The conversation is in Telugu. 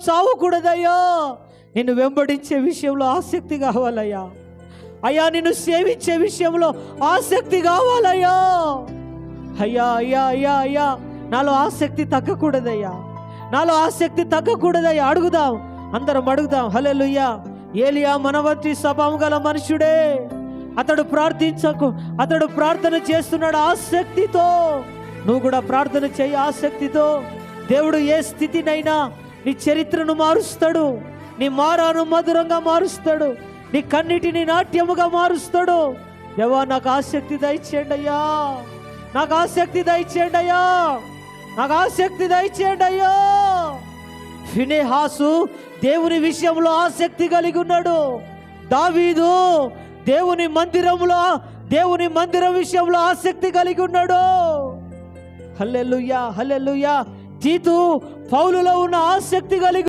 చావకూడదయ్యా. నిన్ను వెంబడించే విషయంలో ఆసక్తి కావాలయ్యా. అయ్యా, నిన్ను సేవించే విషయంలో ఆసక్తి కావాలయ్యా. అయ్యా అయ్యా అయ్యా అయ్యా, నాలో ఆసక్తి తగ్గకూడదయ్యా, నాలో ఆసక్తి తగ్గకూడదయ్యా. అడుగుదాం, అందరం అడుగుదాం. హల్లెలూయా. ఏలియా మనవంటి స్వభావం గల మనుషుడే. అతడు ప్రార్థన చేస్తున్నాడు ఆసక్తితో. నువ్వు కూడా ప్రార్థన చేయి ఆసక్తితో. దేవుడు ఏ స్థితినైనా నీ చరిత్రను మారుస్తాడు, నీ మారాను మధురంగా మారుస్తాడు, నీ కన్నిటిని నాట్యముగా మారుస్తాడు. దేవా, నాకు ఆసక్తి దయచేయండి అయ్యా, నాకు ఆసక్తి దయచేయండి అయ్యా, నాకు ఆసక్తి దయచేయండి అయ్యా. ఫినెహాసు దేవుని విషయంలో ఆసక్తి కలిగి ఉన్నాడు. దావీదు దేవుని మందిరం విషయంలో ఆసక్తి కలిగి ఉన్నాడు. హల్లెలూయా హల్లెలూయా. తీతు పౌలులో ఉన్న ఆసక్తి కలిగి